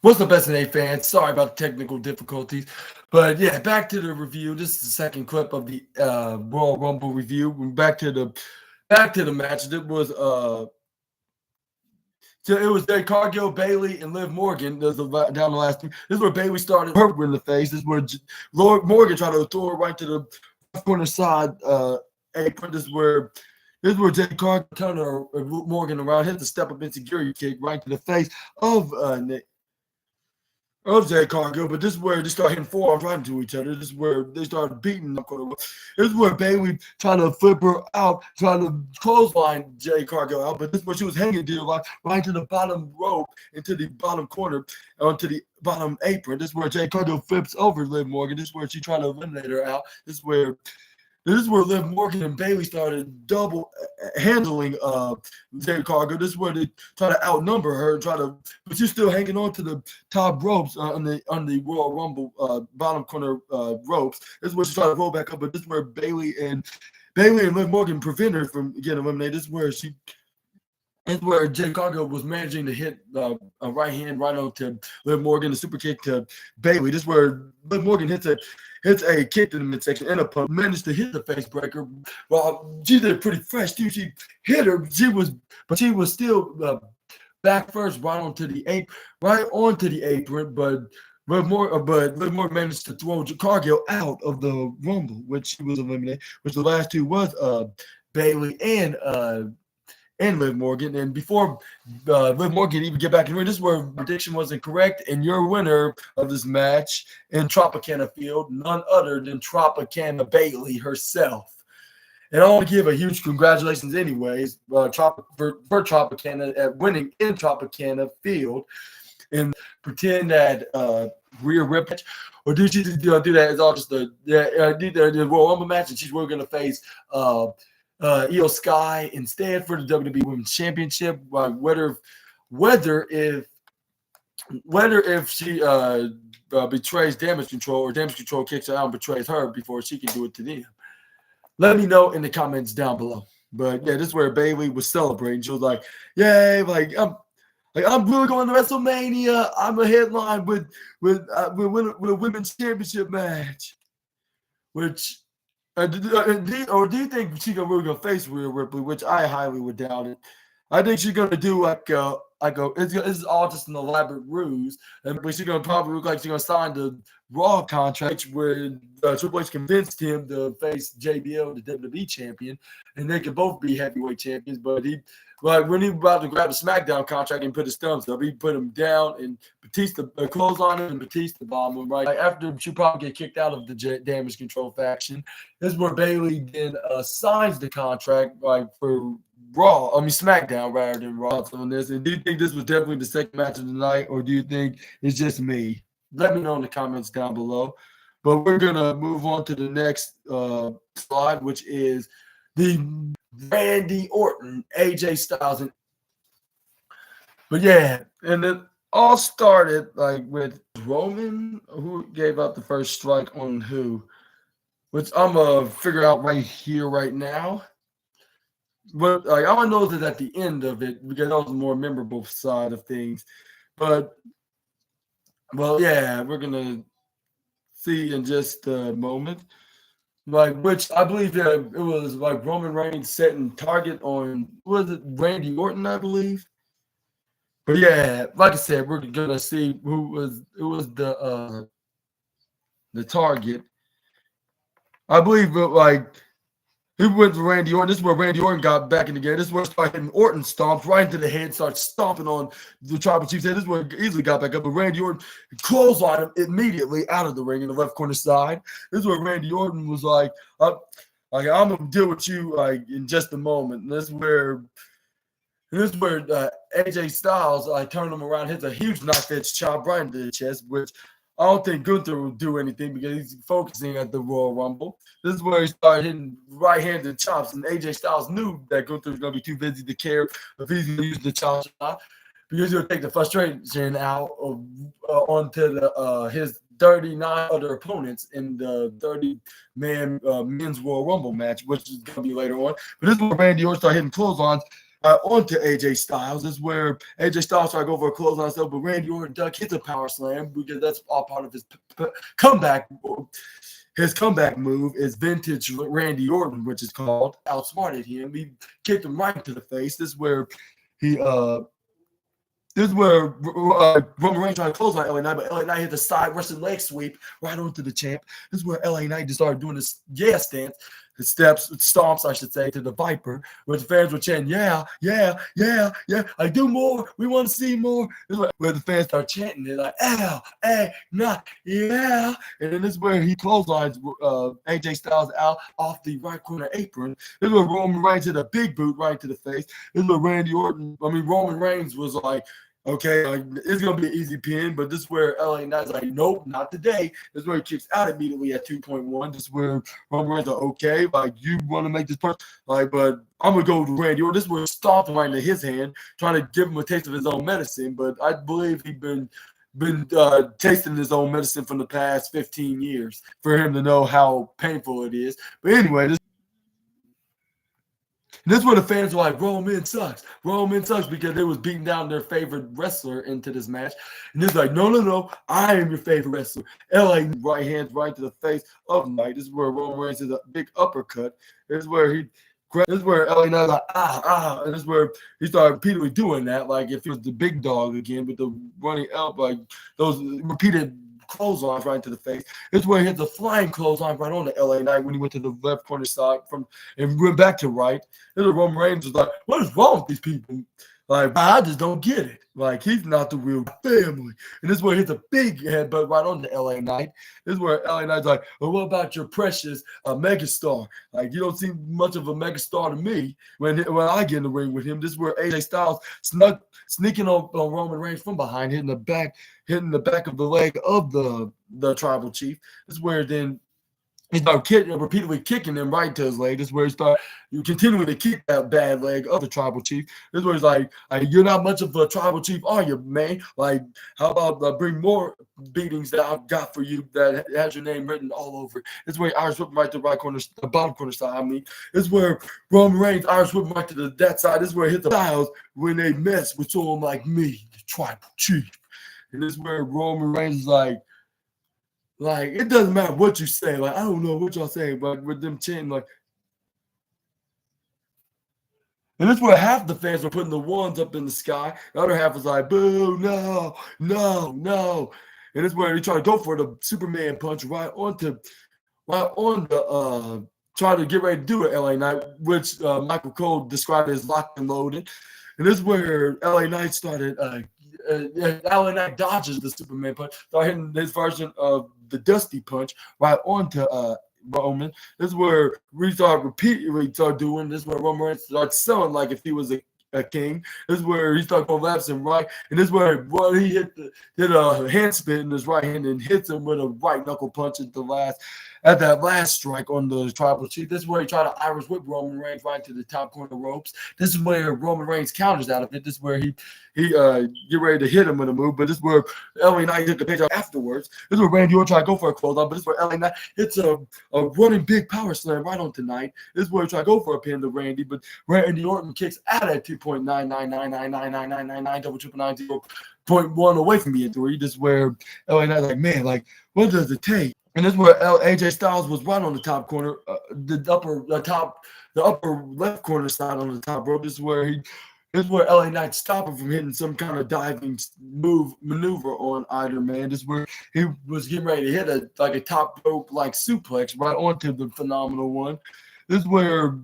What's up, SNA fans? Sorry about the technical difficulties. But yeah, back to the review. This is the second clip of the Royal Rumble review. We're back to the match. It was Jade Cargill, Bailey, and Liv Morgan. Down the last three. This is where Bailey started her in the face. This is where Lord Morgan tried to throw her right to the left corner side apron. This is where Jade Cargill turned her Morgan around, hit the step up insecurity kick right to the face of Jay Cargill, but this is where they start hitting forearms right into each other. This is where they started beating. This is where Bailey trying to flip her out, trying to clothesline Jay Cargill out, but this is where she was hanging dear right to the bottom rope, into the bottom corner, onto the bottom apron. This is where Jay Cargill flips over Liv Morgan. This is where she tried to eliminate her out. This is where Liv Morgan and Bailey started double handling Jade Cargill. This is where they try to outnumber her, but she's still hanging on to the top ropes on the Royal Rumble bottom corner ropes. This is where she tried to roll back up, but this is where Bailey and Liv Morgan prevent her from getting eliminated. This is where Jade Cargill was managing to hit a right hand right onto Liv Morgan, a super kick to Bailey. This is where Liv Morgan hits a kick to the midsection and a pump, managed to hit the face breaker. Well, she did it pretty fresh too. She hit her, but she was still back first right onto the apron. But Liv Morgan managed to throw Cargill out of the Rumble, which she was eliminated. Which the last two was Bailey and Liv Morgan. And before Liv Morgan even get back in the ring, this is where prediction was incorrect. And your winner of this match in Tropicana Field, none other than Tropicana Bailey herself. And I want to give a huge congratulations anyways for Tropicana at winning in Tropicana Field. And pretend that Rhea Ripley, or did she do that? It's all just the Royal Rumble match, and she's really going to face Io Sky instead for the WWE Women's Championship. Whether if she betrays Damage Control, or Damage Control kicks her out and betrays her before she can do it to them. Let me know in the comments down below. But yeah, this is where Bailey was celebrating. She was like, "Yay! I'm really going to WrestleMania. I'm a headline with a women's championship match." Which, do you think she's really gonna face Rhea Ripley? Which I highly would doubt it. I think she's gonna do this is all just an elaborate ruse, and she's gonna probably look like she's gonna sign the Raw contract where Triple H convinced him to face JBL, the WWE champion, and they could both be heavyweight champions. But when he was about to grab the SmackDown contract and put his thumbs up, he put him down, and Batista clotheslined him, and Batista bombed him right after she probably get kicked out of the Damage Control faction. This is where Bailey then signs the contract for SmackDown rather than Raw on this. And do you think this was definitely the second match of the night, or do you think it's just me? Let me know in the comments down below. But we're gonna move on to the next slide, which is the Randy Orton, AJ Styles, but yeah, and it all started with Roman, who gave out the first strike on who, which I'm gonna figure out right here, right now. But all I know is that at the end of it, because that was the more memorable side of things. But well, yeah, we're gonna see in just a moment. Which I believe that it was Roman Reigns setting target on, was it Randy Orton, I believe? But yeah, like I said, we're gonna see who was the target. I believe he went to Randy Orton. This is where Randy Orton got back in the game. This is where he started hitting Orton stomps right into the head, started stomping on the Tribal Chief's head. This is where he easily got back up. But Randy Orton clotheslined him immediately out of the ring in the left corner side. This is where Randy Orton was I'm going to deal with you in just a moment. And this is where AJ Styles turned him around, hits a huge knife edge chop right into the chest, which I don't think Gunther will do anything because he's focusing at the Royal Rumble. This is where he started hitting right-handed chops, and AJ Styles knew that Gunther was going to be too busy to care if he's going to use the chops or not, because he'll take the frustration out onto his 39 other opponents in the 30-man men's Royal Rumble match, which is going to be later on. But this is where Randy Orton started hitting clotheslines onto AJ Styles. This is where AJ Styles tried to go for a clothesline stuff, but Randy Orton duck hits a power slam because that's all part of his comeback. His comeback move is vintage Randy Orton, which is called. Outsmarted him. He kicked him right to the face. This is where he this is where Roman Reigns tried to close on LA Knight, but LA Knight hit the side Russian leg sweep right onto the champ. This is where LA Knight just started doing this stance, his stomps, I should say, to the Viper, where the fans were chanting, yeah, like do more, we want to see more. This is where the fans start chanting, they're like, ow, hey, nah, yeah. And then this is where he clotheslines AJ Styles out off the right corner apron. This is where Roman Reigns hit a big boot right to the face. This is where Roman Reigns was like, okay, like, it's going to be an easy pin, but this is where LA Knight's like, nope, not today. This is where he kicks out immediately at 2.1. This is where Roman Reigns like, okay, like, you want to make this punch? Like, but I'm going to go to Randy Orton. This is where he's stomping right into his hand, trying to give him a taste of his own medicine, but I believe he's been tasting his own medicine from the past 15 years for him to know how painful it is. But anyway, this is where the fans were like, Roman sucks. Roman sucks because they was beating down their favorite wrestler into this match. And it's like, no, I am your favorite wrestler. LA right hands right to the face of Knight. This is where Roman Reigns is a big uppercut. This is where LA Knight's like, and this is where he started repeatedly doing that, like if he was the big dog again with the running up, like those repeated clotheslines right into the face. This is where he hit the flying clothesline right on the LA Knight when he went to the left corner side and went back to right. This is Roman Reigns was like, what is wrong with these people? Like, I just don't get it. Like, he's not the real family. And this is where he hits a big headbutt right on the LA Knight. This is where LA Knight's like, well, what about your precious megastar? Like, you don't seem much of a megastar to me when I get in the ring with him. This is where AJ Styles sneaking on Roman Reigns from behind, hitting the back of the leg of the tribal chief. This is where then he started repeatedly kicking him right to his leg. This is where he started continuing to kick that bad leg of the tribal chief. This is where he's like, you're not much of a tribal chief, are you, man? Like, how about bring more beatings that I've got for you that has your name written all over? This is where he Irish whip right to the right corner, the bottom corner side. This is where Roman Reigns Irish whip right to that side. This is where he hit the Styles when they mess with someone like me, the tribal chief. And this is where Roman Reigns is like, it doesn't matter what you say. Like, I don't know what y'all saying, but with them chanting, like, and that's where half the fans were putting the ones up in the sky. The other half was like, boo, no. And that's where he tried to go for the Superman punch right on the try to get ready to do it, LA Knight, which Michael Cole described as locked and loaded. And this is where LA Knight started LA Knight dodges the Superman punch, started hitting his version of the Dusty punch right onto Roman. This is where we start doing this, where Roman Reigns starts selling like if he was a king. This is where he started going left and right, and this is where he hit a hand spin in his right hand and hits him with a right knuckle punch at that last strike on the tribal chief. This is where he tried to Irish whip Roman Reigns right to the top corner ropes. This is where Roman Reigns counters out of it. This is where he get ready to hit him with a move, but this is where LA Knight hit the page afterwards. This is where Randy Orton tried to go for a clothesline, but this is where LA Knight hits a running big power slam right on tonight. This is where he tried to go for a pin to Randy, but Randy Orton kicks out at 2.999999999 double triple 90.1 away from being 3. This is where LA Knight's like, man, like, what does it take? And this is where AJ Styles was right on the top corner, the upper left corner side on the top rope. This is where LA Knight stopped him from hitting some kind of diving maneuver on either man. This is where he was getting ready to hit a top rope like suplex right onto the phenomenal one. This is where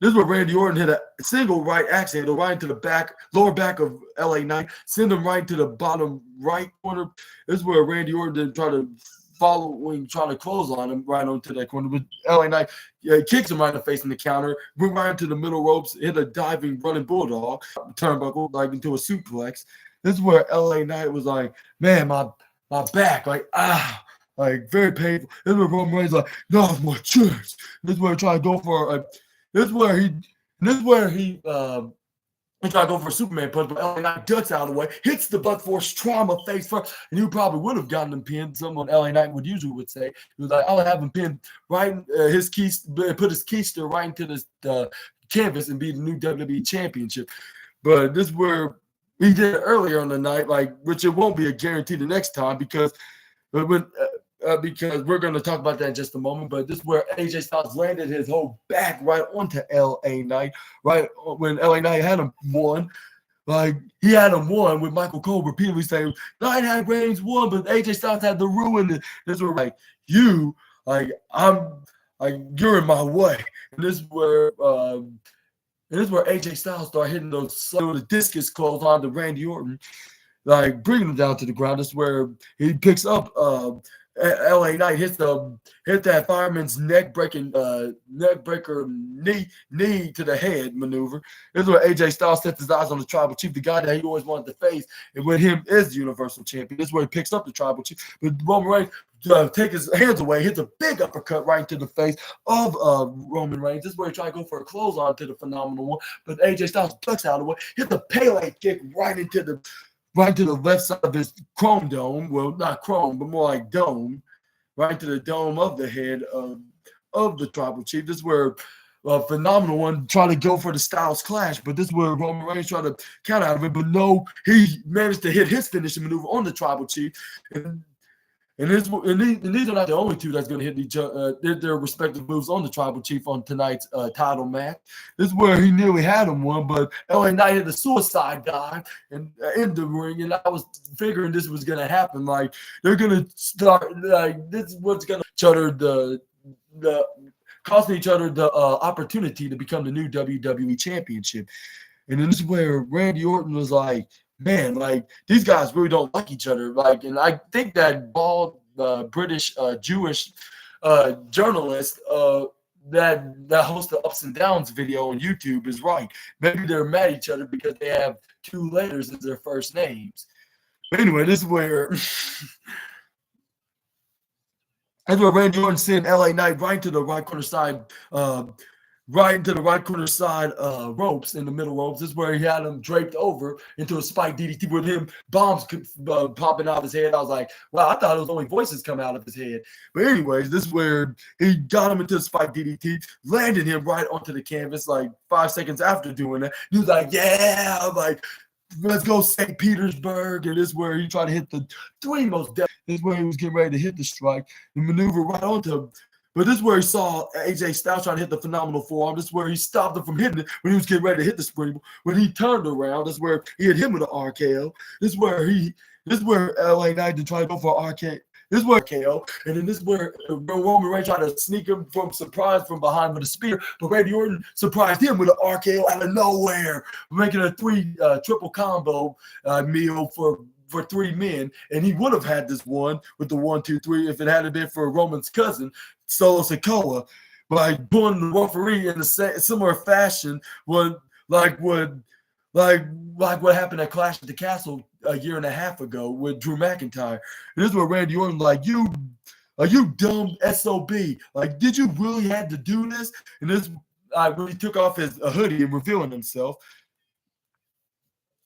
Randy Orton hit a single right axe handle right into the lower back of LA Knight, send him right to the bottom right corner. This is where Randy Orton didn't try to trying to close on him right onto that corner. But LA Knight kicks him right in the face in the counter, went right into the middle ropes, hit a diving running bulldog, turnbuckle, like into a suplex. This is where LA Knight was like, man, my back, like, very painful. This is where Roman Reigns like, no, my chest. This is where he tried to go for he tried to go for a Superman punch, but LA Knight ducks out of the way, hits the butt force trauma face first, and he probably would have gotten him pinned. Someone LA Knight would say. He was like, I'll have him pinned right, put his keister right into the canvas and be the new WWE championship. But this is where he did it earlier on the night, like, which it won't be a guarantee the next time because because we're going to talk about that in just a moment. But this is where AJ Styles landed his whole back right onto LA Knight, right when LA Knight had him won. Like, he had him won with Michael Cole repeatedly saying, Knight had Reigns won, but AJ Styles had to ruin it. This was like, you're in my way. And this is where AJ Styles started hitting the discus calls on to Randy Orton, like bringing him down to the ground. This is where he picks up LA Knight, hit that fireman's neck breaker knee to the head maneuver. This is where AJ Styles sets his eyes on the Tribal Chief, the guy that he always wanted to face, and with him is the Universal Champion. This is where he picks up the Tribal Chief. But Roman Reigns take his hands away, hits a big uppercut right into the face of Roman Reigns. This is where he tried to go for a clothesline to the Phenomenal One, but AJ Styles ducks out of the way, hit the Pele kick right to the left side of his chrome dome. Well, not chrome, but more like dome, right into the dome of the head of the Tribal Chief. This is where Phenomenal One tried to go for the Styles Clash, but this is where Roman Reigns tried to count out of it. But no, he managed to hit his finishing maneuver on the Tribal Chief. And these are not the only two that's going to hit each other, their respective moves on the Tribal Chief on tonight's title match. This is where he nearly had him one, but LA Knight hit a suicide dive in the ring, and I was figuring this was going to happen. Like, they're going to start, like, this is what's going to each other costing each other the opportunity to become the new WWE Championship. And then this is where Randy Orton was like, man, like, these guys really don't like each other. Like, and I think that bald British Jewish journalist that hosts the Ups and Downs video on YouTube is right. Maybe they're mad at each other because they have 2 letters as their first names. But anyway, this is where Randy Orton sent LA Knight right to the right corner side ropes, in the middle ropes. This is where he had him draped over into a spike DDT with him bombs popping out of his head. I was like, wow, I thought it was only voices coming out of his head. But anyways, this is where he got him into the spike DDT, landed him right onto the canvas like 5 seconds after doing that. He was like, yeah, like, let's go St. Petersburg. And this is where he tried to hit the 3 most death. This is where he was getting ready to hit the strike and maneuver right onto him. But this is where he saw AJ Styles trying to hit the Phenomenal Forearm. This is where he stopped him from hitting it when he was getting ready to hit the springboard. When he turned around, this is where he hit him with an RKO. This is where LA Knight tried to go for an RKO. This is where KO, and then this is where Roman Reigns tried to sneak him from behind with a spear, but Randy Orton surprised him with an RKO out of nowhere, making a triple combo meal for 3 men, and he would have had this one with the 1, 2, 3 if it hadn't been for Roman's cousin, Solo Sikoa, by doing the referee in a similar fashion, like what happened at Clash at the Castle a year and a half ago with Drew McIntyre. And this is where Randy Orton like, are you dumb SOB? Like, did you really have to do this? And this when he took off his hoodie and revealing himself.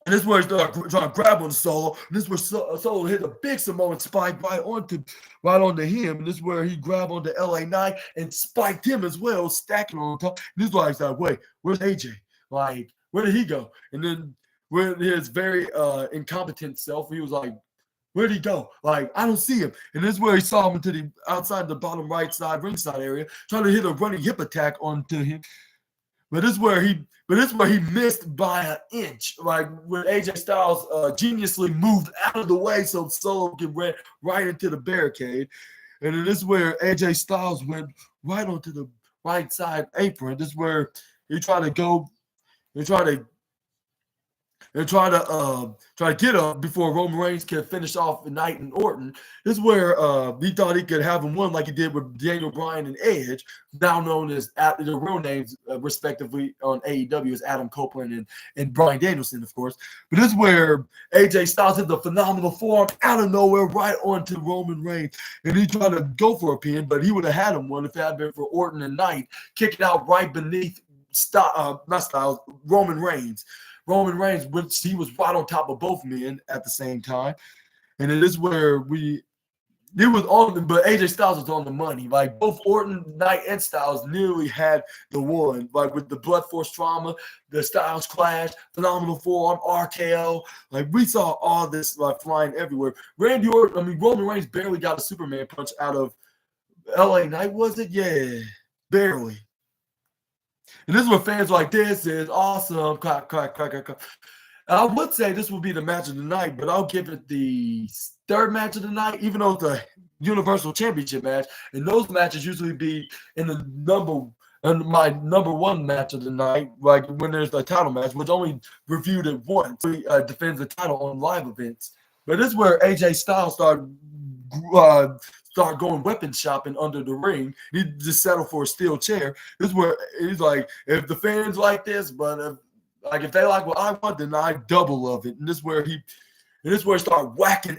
And this is where he started trying to grab on Solo. And this is where Solo hit a big Samoan spike right onto him. And this is where he grabbed onto LA Knight and spiked him as well, stacking on top. And this is why he's like, wait, where's AJ? Like, where did he go? And then with his very incompetent self, he was like, where'd he go? Like, I don't see him. And this is where he saw him to the outside the bottom right side, ringside area, trying to hit a running hip attack onto him. But this is where he missed by an inch. Like, when AJ Styles geniusly moved out of the way so Solo could run right into the barricade. And then this is where AJ Styles went right onto the right side apron. This is where he tried to go and try to get up before Roman Reigns could finish off Knight and Orton. This is where he thought he could have him win like he did with Daniel Bryan and Edge, now known as the real names respectively on AEW as Adam Copeland and Bryan Danielson, of course. But this is where AJ Styles hit the Phenomenal Forearm out of nowhere right onto Roman Reigns. And he tried to go for a pin, but he would have had him one if it had been for Orton and Knight kicking out right beneath Roman Reigns. Roman Reigns, which he was right on top of both men at the same time. And it is where it was on, but AJ Styles was on the money. Like both Orton, Knight, and Styles nearly had the one. Like with the Blood Force trauma, the Styles clash, phenomenal forearm, RKO. Like we saw all this like flying everywhere. Randy Orton, I mean Roman Reigns barely got a Superman punch out of LA Knight, was it? Yeah, barely. And this is what fans like, this is awesome. Clap, clap, clap, clap, clap. I would say this will be the match of the night, but I'll give it the third match of the night, even though it's a Universal Championship match. And those matches usually be in my number one match of the night, like when there's a title match, which only reviewed it once. He defends the title on live events. But this is where AJ Styles start going weapon shopping under the ring. He just settled for a steel chair. This is where he's like, if the fans like this, but if they like what I want, then I double of it. And this is where he start whacking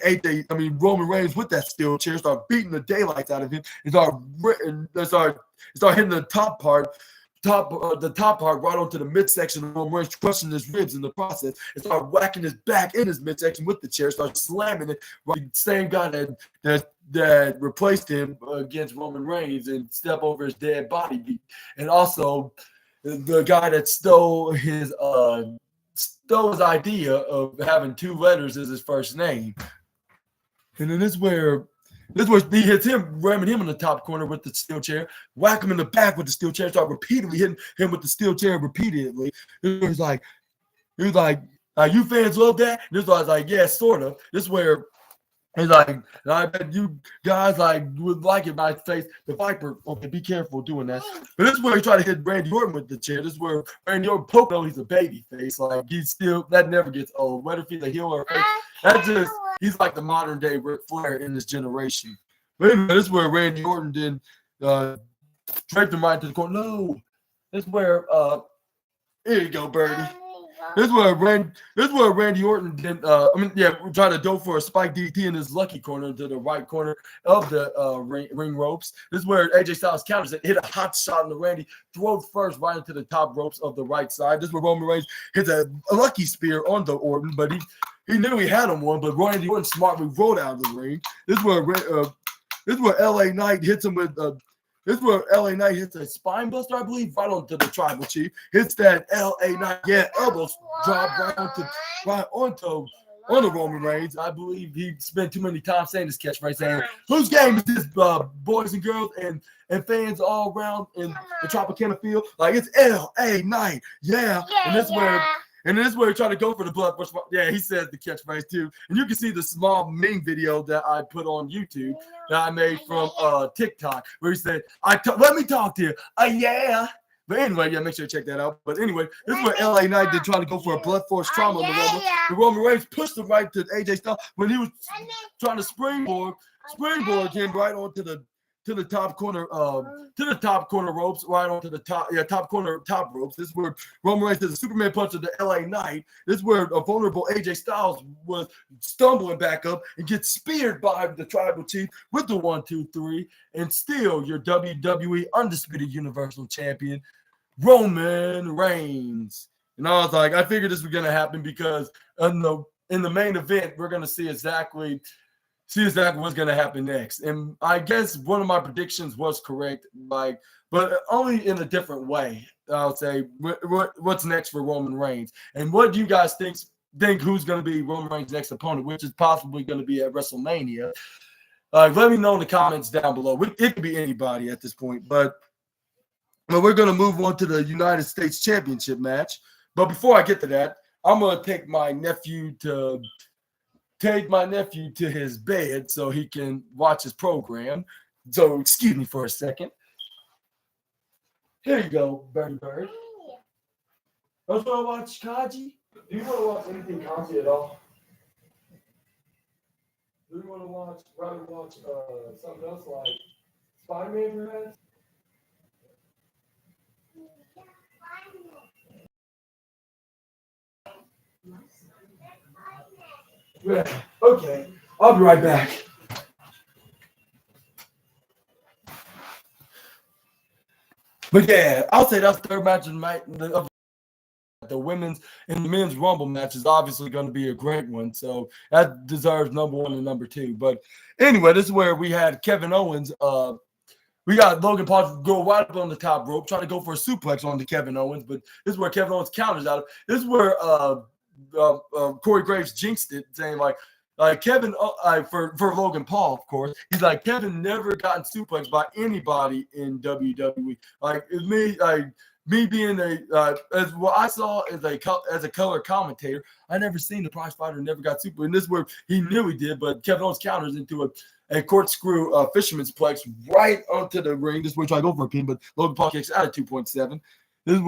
Roman Reigns with that steel chair, start beating the daylights out of him, and start hitting the top part right onto the midsection of Roman Reigns, crushing his ribs in the process, and start whacking his back in his midsection with the chair, start slamming it. Right, same guy that replaced him against Roman Reigns and step over his dead body, and also the guy that stole his idea of having two letters as his first name. And then this is where he hits him, ramming him in the top corner with the steel chair, whack him in the back with the steel chair, start repeatedly hitting him with the steel chair repeatedly. He was like, you fans love that? This was like, yeah, sort of. This is where he's like, I bet you guys would like it by face the Viper. Okay, be careful doing that. But this is where he tried to hit Randy Orton with the chair. This is where Randy Orton poked him. He's a baby face. Like he's still, that never gets old. Whether he's a heel or a face, he's like the modern day Ric Flair in this generation. But anyway, this is where Randy Orton then draped him right into the corner. No, this is where here you go, Birdie. This is where Randy Orton did. Trying to go for a spike DT in his lucky corner to the right corner of the ring ropes. This is where AJ Styles counters it, hit a hot shot on the Randy, throw first right into the top ropes of the right side. This is where Roman Reigns hits a lucky spear on the Orton, but he knew he had him one, but Randy Orton smartly rolled out of the ring. This is where LA Knight hits him with. This is where LA Knight hits a spine buster, I believe, right onto the Tribal Chief. Hits that LA Knight, elbows drop right onto Roman Reigns. I believe he spent too many times saying this catchphrase, saying, "Whose game is this, boys and girls and fans all around in the Tropicana field?" Like it's LA Knight, yeah. And this is where he tried to go for the blood push. Yeah, he said the catchphrase too. And you can see the small meme video that I put on YouTube that I made from TikTok, where he said, let me talk to you. Yeah. But anyway, yeah, make sure you check that out. But anyway, this is where LA Knight did try to go for a blood force trauma on the Roman. The Roman Reigns pushed him right to AJ Styles when he was trying to springboard him right onto the top corner ropes, right onto the top ropes. This is where Roman Reigns did a Superman punch to the LA Knight. This is where a vulnerable AJ Styles was stumbling back up and gets speared by the Tribal Chief with the 1, 2, 3, and still your WWE Undisputed Universal Champion, Roman Reigns. And I was like, I figured this was gonna happen because in the main event, we're gonna see exactly what's going to happen next. And I guess one of my predictions was correct, but only in a different way. I'll say what's next for Roman Reigns. And what do you guys think who's going to be Roman Reigns' next opponent, which is possibly going to be at WrestleMania? Let me know in the comments down below. It could be anybody at this point, but we're going to move on to the United States Championship match. But before I get to that, I'm going to take my nephew to his bed so he can watch his program. So excuse me for a second. Here you go, Birdie Bird. Don't you want to watch Kaji? Do you want to watch anything Kaji at all? Do you want to rather watch something else like Spider-Man perhaps? Yeah. Okay, I'll be right back. But yeah, I'll say that's the third match of the night. that the women's and the men's Rumble match is obviously going to be a great one. So that deserves number 1 and number 2. But anyway, this is where we had Kevin Owens. We got Logan Paul go right up on the top rope, trying to go for a suplex on to Kevin Owens, but this is where Kevin Owens counters out. This is where Corey Graves jinxed it, saying like Kevin for Logan Paul, of course. He's like, Kevin never gotten suplexed by anybody in WWE. Like me being as what I saw as a color commentator, I never seen the prize fighter never got super. And this is where he knew he did, but Kevin Owens counters into a corkscrew fisherman's plex right onto the ring. This is where he tried to go for a pin, but Logan Paul kicks out at 2.7. This is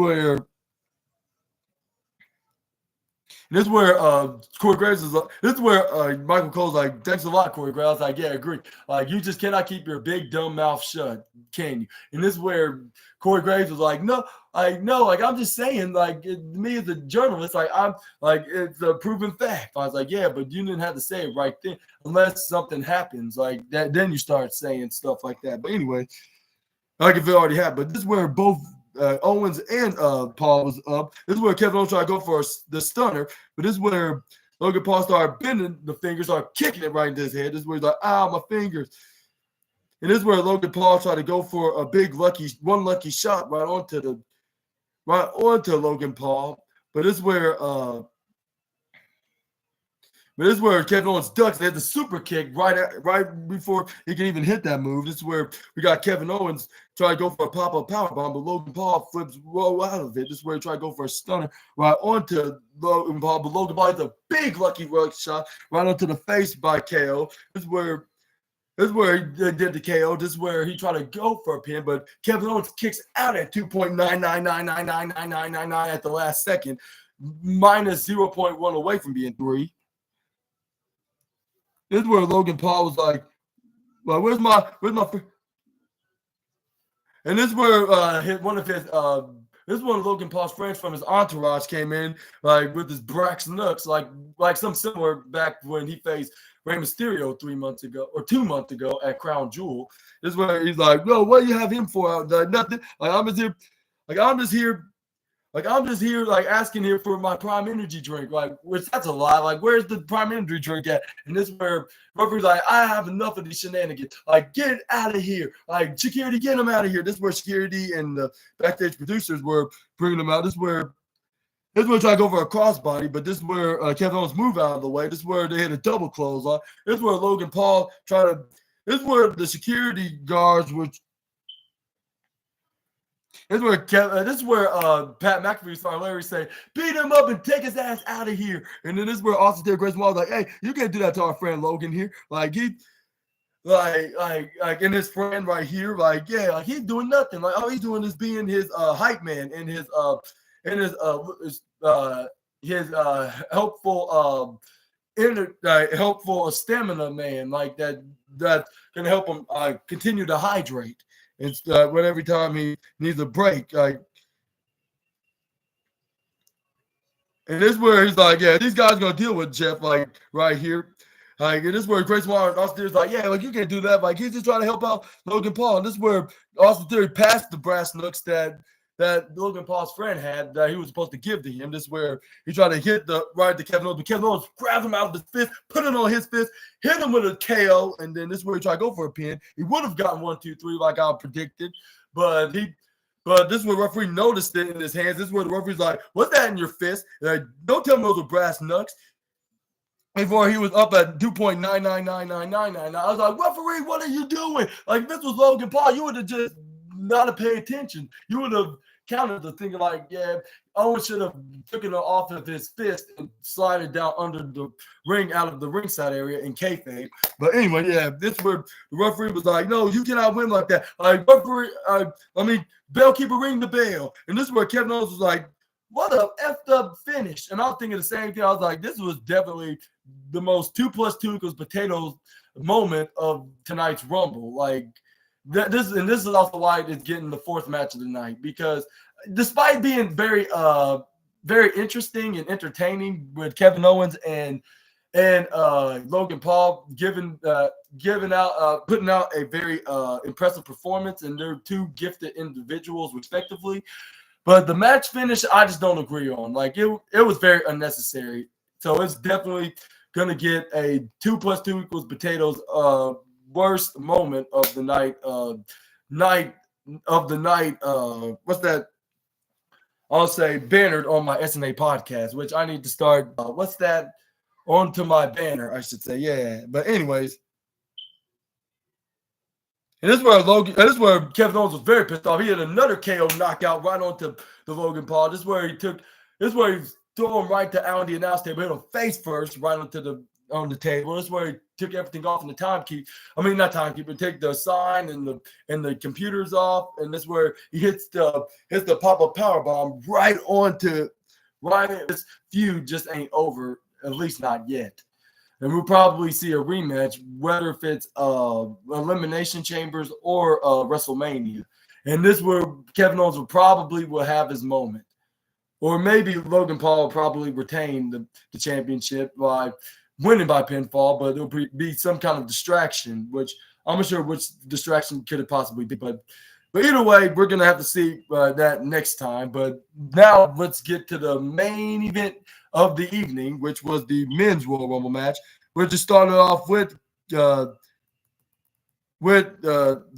where Corey Graves is. This is where Michael Cole's like, thanks a lot, Corey Graves. I was like, yeah, I agree. Like, you just cannot keep your big dumb mouth shut, can you? And this is where Corey Graves was like, no, I'm just saying, like, me as a journalist, like, I'm like, it's a proven fact. I was like, yeah, but you didn't have to say it right then, unless something happens like that. Then you start saying stuff like that. But anyway, like if it already happened. But this is where both Owens and Paul was up. This is where Kevin Owens tried to go for the stunner, but this is where Logan Paul started bending the fingers, started kicking it right into his head. This is where he's like, ow, my fingers. And this is where Logan Paul tried to go for a big lucky shot right onto Logan Paul. But this is where Kevin Owens ducks. They had the super kick right before he can even hit that move. This is where we got Kevin Owens try to go for a pop-up powerbomb, but Logan Paul flips roll out of it. This is where he tried to go for a stunner right onto Logan Paul, but Logan Paul has a big lucky shot right onto the face by KO. This is where he did the KO. This is where he tried to go for a pin, but Kevin Owens kicks out at 2.999999999 at the last second, minus 0.1 away from being 3. This is where Logan Paul was like, well, where's my and this is where one of Logan Paul's friends from his entourage came in, like with his Brax Knucks, like some similar back when he faced Rey Mysterio 2 months ago at Crown Jewel. This is where he's like, no, what do you have him for? Nothing. I'm just here, like asking here for my Prime Energy drink. Like, which that's a lie. Like, where's the Prime Energy drink at? And this is where referee's like, I have enough of these shenanigans. Like, get out of here. Like, security, get him out of here. This is where security and the backstage producers were bringing him out. This is where he tried to go for a crossbody, but this is where Kevin Owens moved out of the way. This is where they hit a double clothesline. This is where Logan Paul this is where the security guards were. This is where Pat McAfee saw Larry say, beat him up and take his ass out of here. And then this is where Austin Theory Grayson was like, hey, you can't do that to our friend Logan here. Like and his friend right here, like, yeah, like he's doing nothing. Like all he's doing is being his hype man and his helpful stamina man, like that's gonna help him continue to hydrate. It's when every time he needs a break, like, and this is where he's like, yeah, these guys gonna deal with Jeff, like right here, like, and this is where Grayson Waller and Austin Theory's like, yeah, like you can't do that, like he's just trying to help out Logan Paul, and this is where Austin Theory passed the brass knucks that Logan Paul's friend had that he was supposed to give to him. This is where he tried to hit the right to Kevin Owens, but Kevin Owens grabbed him out of his fist, put it on his fist, hit him with a KO, and then this is where he tried to go for a pin. He would have gotten 1, 2, 3 like I predicted, but this is where the referee noticed it in his hands. This is where the referee's like, what's that in your fist? Like, don't tell me those were brass knucks. Before he was up at 2.999999. I was like, referee, what are you doing? Like, if this was Logan Paul, you would have just not have paid attention. You would have counted the thing like, yeah, Owen should have taken it off of his fist and slided down under the ring out of the ringside area in kayfabe. But anyway, yeah, this where the referee was like, no, you cannot win like that. Like, referee, bellkeeper, ring the bell. And this is where Kevin Owens was like, what a effed up finish. And I was thinking the same thing. I was like, this was definitely the most 2 + 2 equals potatoes moment of tonight's Rumble. Like, this is also why it's getting the 4th match of the night, because despite being very interesting and entertaining with Kevin Owens and Logan Paul putting out a very impressive performance, and they're 2 gifted individuals respectively. But the match finish, I just don't agree on. Like it was very unnecessary. So it's definitely gonna get a 2 + 2 = potatoes. Worst moment of the night. Night of the night. What's that? I'll say bannered on my SNA podcast, which I need to start. What's that? Onto my banner, I should say. Yeah. But anyways. And this is where this is where Kevin Owens was very pissed off. He had another KO knockout right onto the Logan Paul. This is where he threw him right to Alan the announce table, hit him face first, right on the table. This is where he took everything off in the timekeep. I mean, not timekeeper, take the sign and the computers off. And this is where he hits the pop-up power bomb right onto this feud just ain't over, at least not yet. And we'll probably see a rematch, whether if it's Elimination Chambers or WrestleMania. And this where Kevin Owens will have his moment. Or maybe Logan Paul will probably retain the championship by winning by pinfall, but it'll be some kind of distraction, which I'm not sure which distraction could it possibly be. But either way, we're going to have to see that next time. But now let's get to the main event of the evening, which was the men's Royal Rumble match. We're just started off with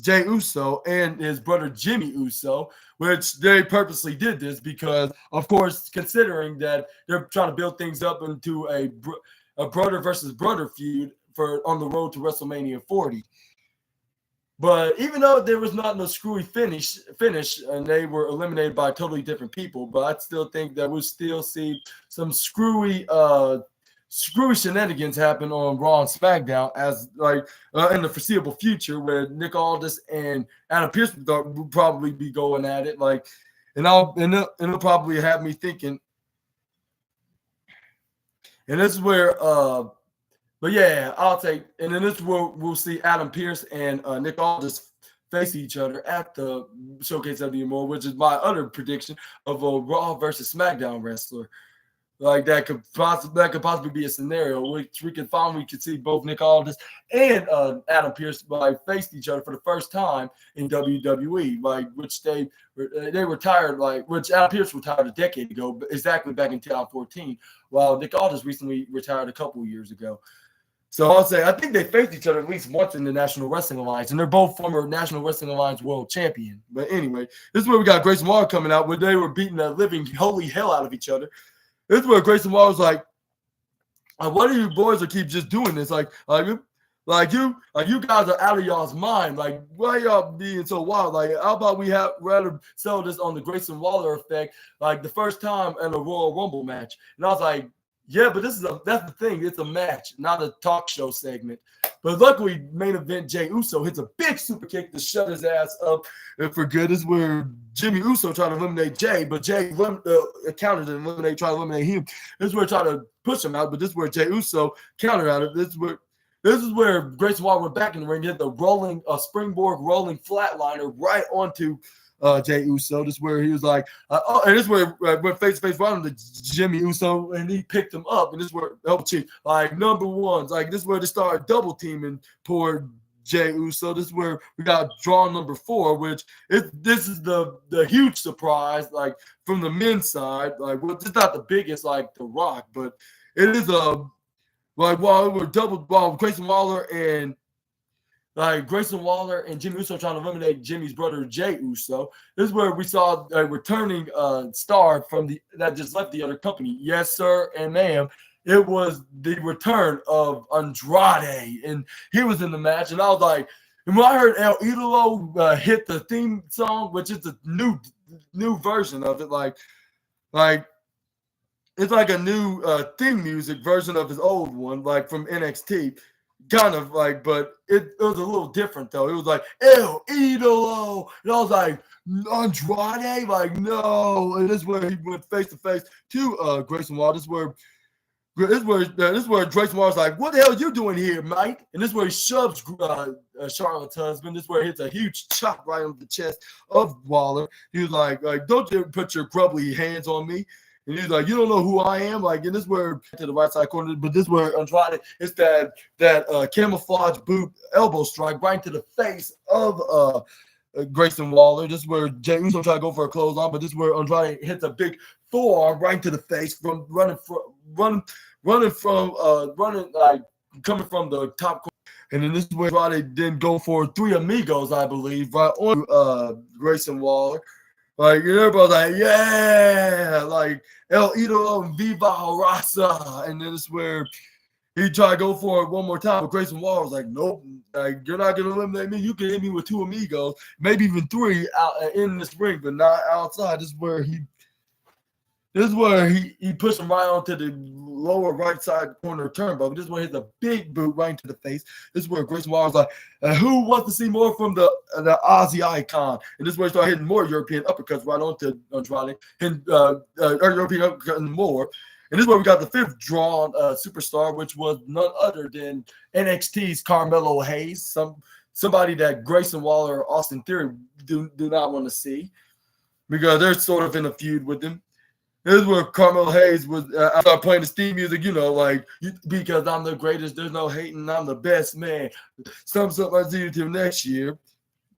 Jey Uso and his brother Jimmy Uso, which they purposely did this because, of course, considering that they're trying to build things up into a brother versus brother feud on the road to WrestleMania 40. But even though there was not no screwy finish, and they were eliminated by totally different people, but I still think that we'll still see some screwy shenanigans happen on Raw and SmackDown as in the foreseeable future, where Nick Aldis and Adam Pearce will probably be going at it, and it'll probably have me thinking. And this is where but yeah, I'll take, and then this is where we'll see Adam Pearce and Nick Aldis face each other at the Showcase of the Immortal, which is my other prediction of a Raw versus SmackDown wrestler. Like that could possibly be a scenario which we could see both Nick Aldis and Adam Pearce face each other for the first time in WWE, which they retired, which Adam Pearce retired a decade ago, exactly back in 2014, while Nick Aldis recently retired a couple of years ago. So I'll say I think they faced each other at least once in the National Wrestling Alliance, and they're both former National Wrestling Alliance world champion. But anyway, this is where we got Grayson Waller coming out, where they were beating the living holy hell out of each other. This is where Grayson Waller was like, "What are you boys that keep just doing this? You guys are out of y'all's mind. Like, why y'all being so wild? Like, how about we rather sell this on the Grayson Waller effect, like the first time in a Royal Rumble match?" And I was like, yeah, but that's the thing. It's a match, not a talk show segment. But luckily, main event Jey Uso hits a big super kick to shut his ass up for good. This is where Jimmy Uso tried to eliminate Jey, but Jey countered and tried to eliminate him. This is where tried to push him out, but this is where Jey Uso countered out it. This is where Grayson Waller went back in the ring, hit the springboard rolling flatliner right onto Jey Uso. This is where he was like, and this is where went face to face right on the Jimmy Uso, and he picked him up. And this is where number ones, this is where they started double teaming poor Jey Uso. This is where we got draw number 4, which this is the huge surprise, from the men's side. It's not the biggest like The Rock, but it is while Grayson Waller and Jimmy Uso trying to eliminate Jimmy's brother Jey Uso. This is where we saw a returning star that just left the other company. Yes, sir and ma'am. It was the return of Andrade, and he was in the match. And I was like, and when I heard El Idolo hit the theme song, which is a new version of it, it's like a new theme music version of his old one, from NXT. Kind of but it was a little different though. It was like El Idolo, and I was like, Andrade, no. And this is where he went face to face to Grayson Waller. This is where Grayson Waller's like, "What the hell are you doing here, mate?" And this is where he shoves Charlotte's husband. This is where he hits a huge chop right on the chest of Waller. He was like, "Don't you put your grubbly hands on me." And he's like, "You don't know who I am." And this is where to the right side corner, but this is where Andrade it's that camouflage boot elbow strike right into the face of Grayson Waller. This is where Jey Uso tried to go for a clothesline, but this is where Andrade hits a big forearm right into the face from running like coming from the top corner. And then this is where Andrade then go for three amigos, I believe, right on Grayson Waller. Like, and everybody's like, yeah, like El Idolo and Viva Raza. And then it's where he tried to go for it one more time, but Grayson Waller was like, nope, like, you're not going to eliminate me. You can hit me with two amigos, maybe even three out in this ring, but not outside. This is where he pushed him right onto the lower right side corner turnbuckle. This is where he hit a big boot right into the face. This is where Grayson Waller was like, who wants to see more from the Aussie icon? And this is where he started hitting more European uppercuts right onto Andrade, and European uppercuts and more. And this is where we got the fifth drawn superstar, which was none other than NXT's Carmelo Hayes, somebody that Grayson Waller or Austin Theory do not want to see because they're sort of in a feud with him. This is where Carmelo Hayes was I started playing the Steve music, like, because I'm the greatest, there's no hating, I'm the best man. Something I see you till next year.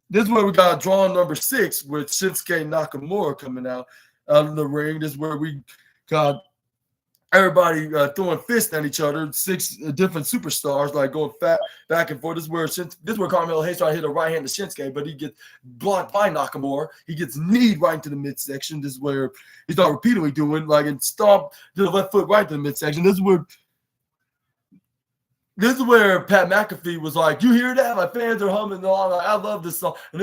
This is where we got drawn number 6 with Shinsuke Nakamura coming out of the ring. This is where we got everybody throwing fists at each other, 6 different superstars, like going back and forth. This is where Carmelo Hayes tried to hit a right hand to Shinsuke, but he gets blocked by Nakamura. He gets kneed right into the midsection. This is where he started repeatedly doing, like, and stomp to the left foot right to the midsection. This is where Pat McAfee was like, you hear that? My fans are humming along. Like, I love this song. And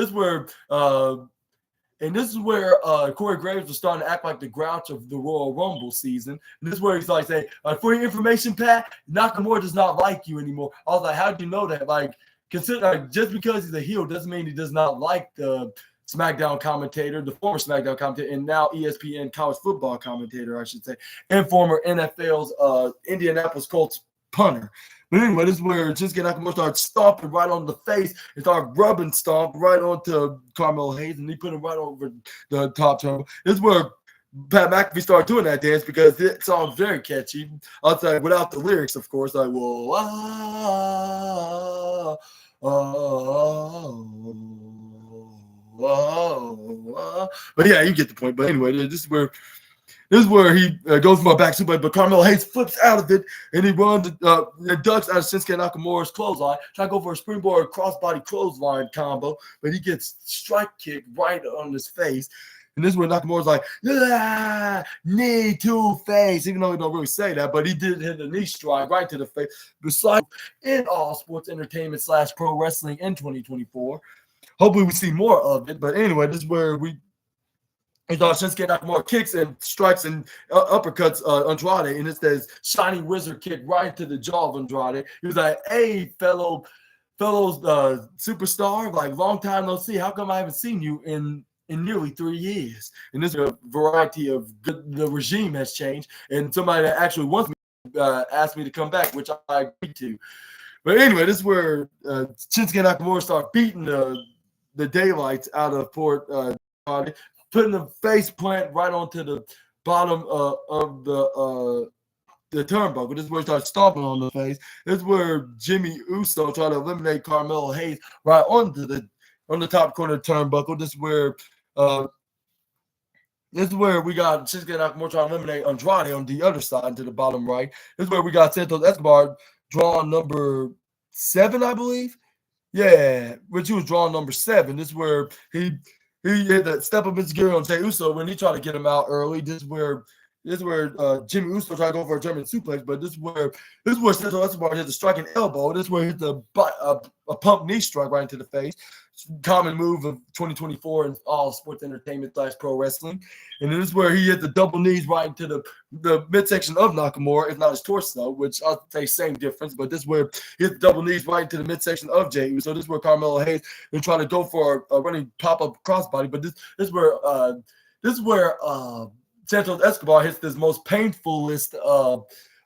this is where Corey Graves was starting to act like the Grouch of the Royal Rumble season. And this is where he's like saying, for your information, Pat, Nakamura does not like you anymore. I was like, how do you know that? Like, consider just because he's a heel doesn't mean he does not like the SmackDown commentator, the former SmackDown commentator, and now ESPN college football commentator, I should say, and former NFL's Indianapolis Colts punter. But anyway, this is where Shinsuke Nakamura started stomping right on the face and started rubbing stomp right onto Carmelo Hayes, and he put him right over the top turn. This is where Pat McAfee started doing that dance because it song's very catchy. I'll say without the lyrics, of course, like, whoa, but yeah, you get the point. But anyway, this is where he goes for a back suplex, but Carmelo Hayes flips out of it, and he runs and ducks out of Shinsuke Nakamura's clothesline, trying to go for a springboard crossbody clothesline combo, but he gets strike kicked right on his face. And this is where Nakamura's like, knee to face, even though he don't really say that, but he did hit a knee strike right to the face. Besides, in all sports entertainment / pro wrestling in 2024. Hopefully we see more of it. But anyway, this is where we thought Shinsuke Nakamura kicks and strikes and uppercuts Andrade, and it says Shining Wizard kick right to the jaw of Andrade. He was like, hey, fellows superstar, like, long time no see. How come I haven't seen you in nearly 3 years? And this is a variety of the regime has changed, and somebody that actually wants me asked me to come back, which I agreed to. But anyway, this is where Shinsuke Nakamura started beating the daylights out of poor Andrade, putting the face plant right onto the bottom of the turnbuckle. This is where he started stomping on the face. This is where Jimmy Uso tried to eliminate Carmelo Hayes right on the top corner of the turnbuckle. This is where we got Shinsuke Nakamura trying to eliminate Andrade on the other side to the bottom right. This is where we got Santos Escobar drawn number 7, I believe. Yeah, which he was drawn number 7. This is where he had that step up his gear on Jey Uso when he tried to get him out early. This is where Jimmy Uso tried to go for a German suplex, but this is where Santos Escobar hit the striking elbow. This is where he hit a pump knee strike right into the face. Common move of 2024 in all sports entertainment / pro wrestling. And this is where he hit the double knees right into the midsection of Nakamura, if not his torso, which I'll say same difference. But this is where he hit the double knees right into the midsection of Jey Uso. This is where Carmelo Hayes is trying to go for a running pop-up crossbody. But this is where Santos Escobar hits this most painfulest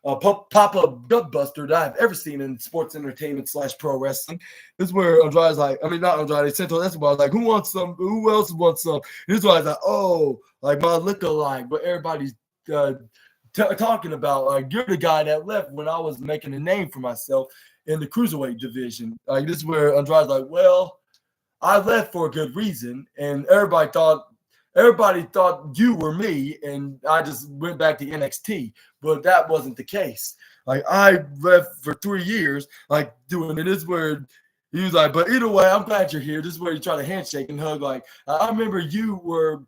pop-up gut buster that I've ever seen in sports entertainment / pro wrestling. This is where Andrade's like, I mean, not Andrade, Santos Escobar's like, who wants some? Who else wants some? And this is why I was like, oh, like my look-alike, but everybody's talking about, like, you're the guy that left when I was making a name for myself in the cruiserweight division. Like, this is where Andrade's like, well, I left for a good reason, and everybody thought you were me, and I just went back to NXT. But that wasn't the case. Like I left for 3 years, like doing it. This is where he was like, but either way, I'm glad you're here. This is where you try to handshake and hug. Like I remember you were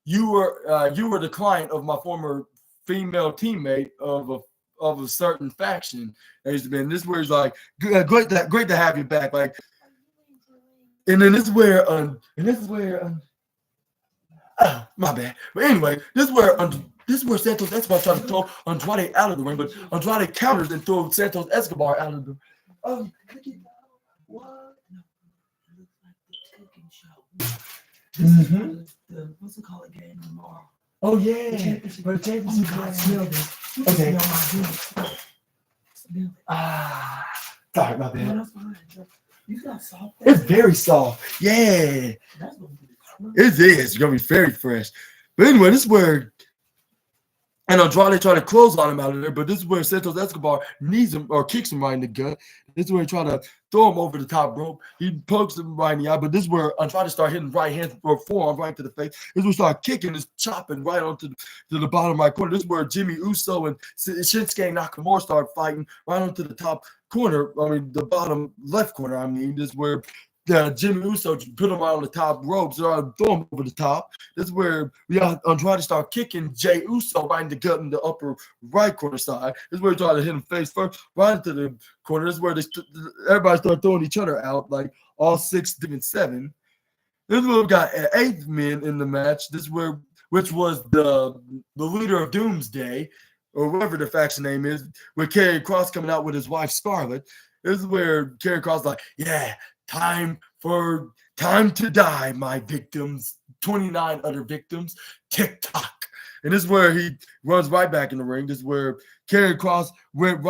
the client of my former female teammate of a certain faction. That used to be. And this is where he's like, great to have you back. Like, and then this is where my bad. But anyway, this is where Santos Escobar tried to throw Andrade out of the ring, but Andrade counters and threw Santos Escobar out of the. Oh, what? No, it looks like the cooking show. What's it called again tomorrow? Oh yeah, but championship. Okay. Sorry, my bad. You got soft. It's very soft. Yeah. That's gonna be it is. It's gonna be very fresh. But anyway, this is where and Andrade tried to close on him out of there, but this is where Santos Escobar knees him or kicks him right in the gut. This is where he tried to throw him over the top rope. He pokes him right in the eye, but this is where Andrade started hitting right hand or forearm right to the face. This is where he started kicking, just chopping right onto the bottom right corner. This is where Jimmy Uso and Shinsuke Nakamura started fighting right onto the top corner. I mean, the bottom left corner. I mean, this is where Jimmy Uso put him out on the top ropes, throw him over the top. This is where we got Andrade start kicking Jay Uso right in the gut in the upper right corner side. This is where he tried to hit him face first, right into the corner. This is where everybody started throwing each other out, like all 6, different 7. This is where we got 8 men in the match. This is where, which was the leader of Doomsday, or whatever the faction name is, with Karrion Kross coming out with his wife Scarlett. This is where Karrion Kross is like, yeah. Time to die, my victims. 29 other victims. TikTok. And this is where he runs right back in the ring. This is where Karrion Kross went